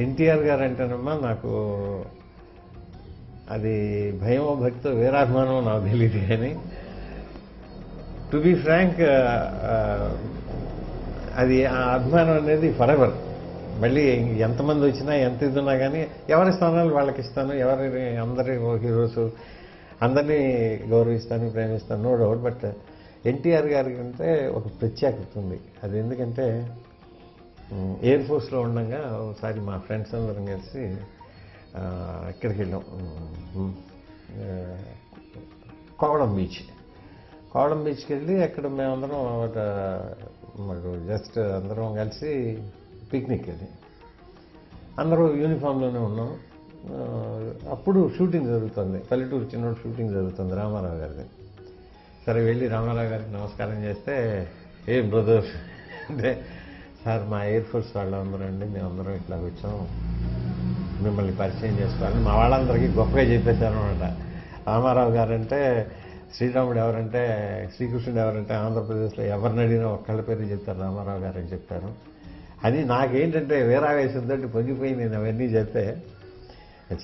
ఎన్టీఆర్ గారు అంటేనమ్మా నాకు అది భయమో భక్తితో వీరాభిమానం నాకు తెలియదు, కానీ టు బి ఫ్రాంక్ అది ఆ అభిమానం అనేది ఫరెవర్. మళ్ళీ ఎంతమంది వచ్చినా ఎంత ఇది ఉన్నా కానీ ఎవరి స్థానాలు వాళ్ళకి ఇస్తాను, అందరి హీరోస్ అందరినీ గౌరవిస్తాను, ప్రేమిస్తాను, నో డౌట్. బట్ ఎన్టీఆర్ గారికి అంటే ఒక ప్రత్యేకత ఉంది. అది ఎందుకంటే ఎయిర్ ఫోర్స్లో ఉండగా ఒకసారి మా ఫ్రెండ్స్ అందరం కలిసి ఇక్కడికి వెళ్ళాం, కోవడం బీచ్కి వెళ్ళి అక్కడ మేమందరం మాకు జస్ట్ అందరం కలిసి పిక్నిక్ అది. అందరూ యూనిఫామ్లోనే ఉన్నాం. అప్పుడు షూటింగ్ జరుగుతుంది, పల్లెటూరు చిన్నోడు షూటింగ్ జరుగుతుంది రామారావు గారిది. సరే వెళ్ళి రామారావు గారికి నమస్కారం చేస్తే, ఏ బ్రదర్ అంటే, సార్ మా ఎయిర్ ఫోర్స్ వాళ్ళందరూ అండి, మేమందరం ఇట్లా వచ్చాం, మిమ్మల్ని పరిచయం చేసుకోవాలని మా వాళ్ళందరికీ గొప్పగా చెప్పేశారు అనమాట. రామారావు గారంటే శ్రీరాముడు ఎవరంటే, శ్రీకృష్ణుడు ఎవరంటే ఆంధ్రప్రదేశ్లో ఎవరిని అడిగినా ఒక్కళ్ళ పేరు చెప్తారు, రామారావు గారు అని చెప్పారు. అది నాకేంటంటే వీరావేశంతో పొంగిపోయి నేను అవన్నీ చెప్తే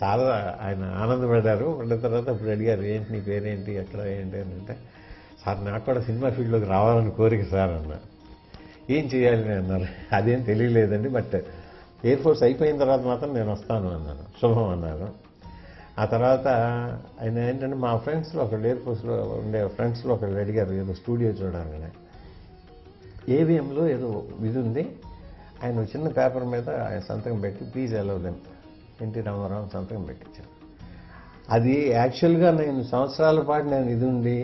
చాలా ఆయన ఆనందపడ్డారు. పడిన తర్వాత అప్పుడు అడిగారు, ఏంటి నీ పేరేంటి, ఎక్కడ ఏంటి అని అంటే, సార్ నాకు కూడా సినిమా ఫీల్డ్లోకి రావాలని కోరిక సార్ అన్న. ఏం చేయాలి అని అన్నారు. అదేం తెలియలేదండి, బట్ ఎయిర్ ఫోర్స్ అయిపోయిన తర్వాత మాత్రం నేను వస్తాను అన్నాను. శుభం అన్నారు. ఆ తర్వాత ఆయన ఏంటంటే మా ఫ్రెండ్స్లో ఒకళ్ళు, ఎయిర్ ఫోర్స్లో ఉండే ఫ్రెండ్స్లో ఒకళ్ళు అడిగారు ఏదో స్టూడియో చూడాలని. ఏవిఎంలో ఏదో ఇది ఉంది, ఆయన చిన్న పేపర్ మీద ఆయన సంతకం పెట్టి please allow them, NT Rama Rao సంతకం పెట్టించాను. అది యాక్చువల్గా నేను సంవత్సరాల పాటు నేను ఇది ఉండి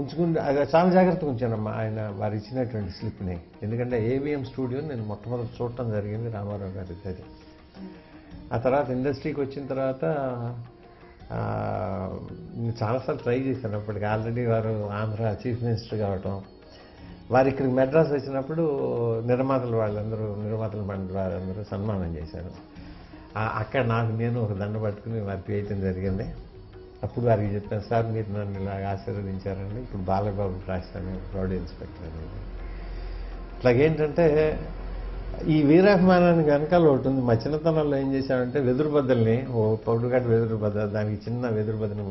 ఉంచుకుంటే అది చాలా జాగ్రత్తగా ఉంచానమ్మా ఆయన వారు ఇచ్చినటువంటి స్లిప్ని. ఎందుకంటే ఏవిఎం స్టూడియో నేను మొట్టమొదటి చూడటం జరిగింది రామారావు గారి అది. ఆ తర్వాత ఇండస్ట్రీకి వచ్చిన తర్వాత చాలాసార్లు ట్రై చేశాను. అప్పటికి ఆల్రెడీ వారు ఆంధ్ర చీఫ్ మినిస్టర్ కావటం, వారు ఇక్కడికి మెడ్రాస్ వచ్చినప్పుడు నిర్మాతల మండలి వారందరూ సన్మానం చేశారు. అక్కడ నేను ఒక దండ పట్టుకుని వారికి వేయటం జరిగింది. అప్పుడు వారికి చెప్పాను, సార్ మీరు నన్ను ఇలా ఆశీర్వదించారండి, ఇప్పుడు బాలబాబుకి రాస్తాను రౌడ్ ఇన్స్పెక్టర్ అనేది. ఇట్లాగేంటంటే ఈ వీరాభిమానానికి వెనకాల ఒకటి ఉంది. మా చిన్నతనంలో ఏం చేశామంటే వెదురు బద్దల్ని, పౌడుగడ్డ వెదురు బద్ద, దానికి చిన్న వెదురు బద్దని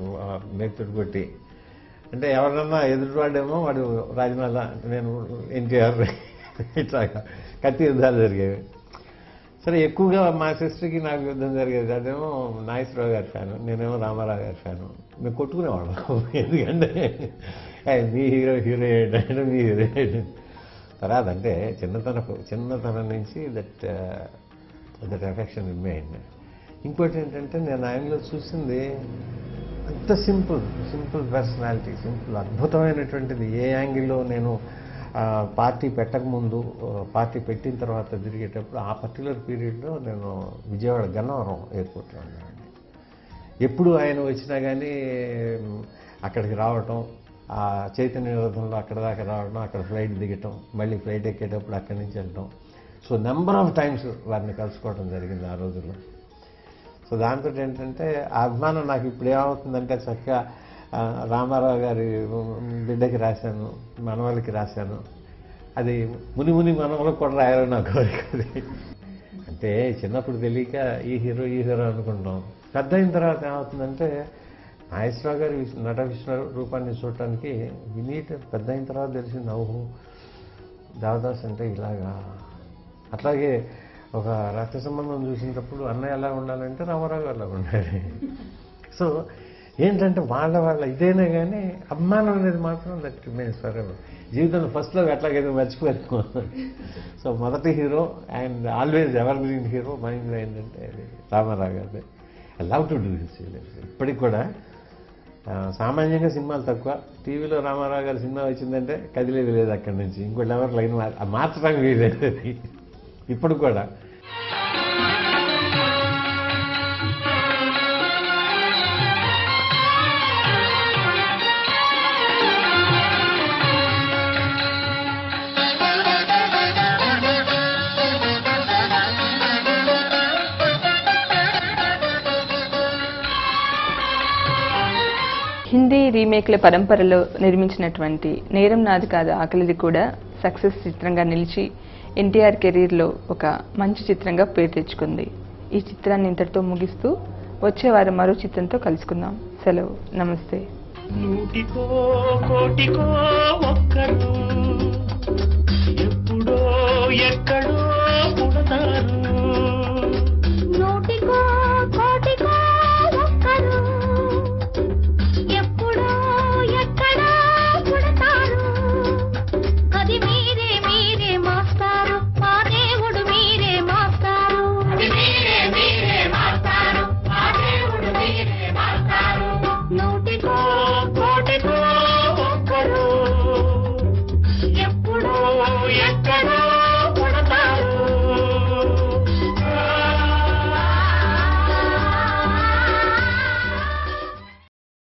మేకుతోటి కొట్టి, అంటే ఎవరన్నా ఎదురువాడేమో వాడు రాజనాల, నేను ఎన్టీఆర్ ఇట్లాగా కత్తి యుద్ధాలు జరిగేవి. సరే ఎక్కువగా మా సిస్టర్కి నాకు యుద్ధం జరిగేది. అదేమో నాగేశ్వరరావు గారి ఫ్యాను, నేనేమో రామారావు గారి ఫ్యాను. మేము కొట్టుకునేవాళ్ళం. ఎందుకంటే మీ హీరోయిన్ అంటే మీ హీరోయిన్. తర్వాత అంటే చిన్నతనం నుంచి దట్ ఎఫెక్షన్ రిమైండ్. ఇంకోటి ఏంటంటే నేను ఆయనలో చూసింది అంత సింపుల్ పర్సనాలిటీ, అద్భుతమైనటువంటిది. ఏ యాంగిల్లో నేను పార్టీ పెట్టకముందు, పార్టీ పెట్టిన తర్వాత తిరిగేటప్పుడు ఆ పర్టికులర్ పీరియడ్లో నేను విజయవాడ గన్నవరం ఎయిర్పోర్ట్లో ఉన్నానండి. ఎప్పుడు ఆయన వచ్చినా కానీ అక్కడికి రావటం, ఆ చైతన్య రథంలో అక్కడ దాకా రావడం, అక్కడ ఫ్లైట్ దిగటం, మళ్ళీ ఫ్లైట్ ఎక్కేటప్పుడు అక్కడి నుంచి వెళ్ళటం. సో నెంబర్ ఆఫ్ టైమ్స్ వారిని కలుసుకోవడం జరిగింది ఆ రోజుల్లో. సో దాంతో ఏంటంటే ఆ అభిమానం నాకు ఇప్పుడు ఏమవుతుందంటే, చక్కగా రామారావు గారి బిడ్డకి రాశాను, మనవాళ్ళకి రాశాను. అది ముని మనవాళ్ళకి కూడా రాయాలని నా కోరిక. అంటే చిన్నప్పుడు తెలియక ఈ హీరో అనుకుంటాం. పెద్ద అయిన తర్వాత ఏమవుతుందంటే నాగేశ్వరరావు గారి నట విష్ణు రూపాన్ని చూడటానికి పెద్ద అయిన తర్వాత తెలిసింది, ఓహో దేవదాస్ అంటే ఇలాగా. అట్లాగే ఒక రక్త సంబంధం చూసినప్పుడు అన్నయ్య ఎలా ఉండాలంటే రామారావు గారు అలా ఉండాలి. సో ఏంటంటే వాళ్ళ ఇదేనే కానీ అభిమానం అనేది మాత్రం దట్ రిమైన్స్ ఫర్ ఎవర్. జీవితంలో ఫస్ట్లో ఎట్లాగైతే మర్చిపోయాను. సో మొదటి hero and always ever green hero మైండ్లో ఏంటంటే రామారావు గారి. I love to do this. ఇప్పటికి కూడా సామాన్యంగా సినిమాలు తక్కువ, టీవీలో రామారావు గారి సినిమా వచ్చిందంటే కదిలేదు లేదు అక్కడి నుంచి. ఇంకోటి ఎవరు లైన్ మార్చడానికి వీలేదు. ఇప్పుడు కూడా రీమేక్ల పరంపరలో నిర్మించినటువంటి నేరం నాది కాదు ఆకలిది కూడా సక్సెస్ చిత్రంగా నిలిచి ఎన్టీఆర్ కెరీర్లో ఒక మంచి చిత్రంగా పేరు తెచ్చుకుంది. ఈ చిత్రాన్ని ఇంతటితో ముగిస్తూ వచ్చే వారం మరో చిత్రంతో కలుసుకుందాం. సెలవు, నమస్తే. నూటికో కోటికో ఒక్కరు ఎప్పుడో ఎక్కడో పుడతారు.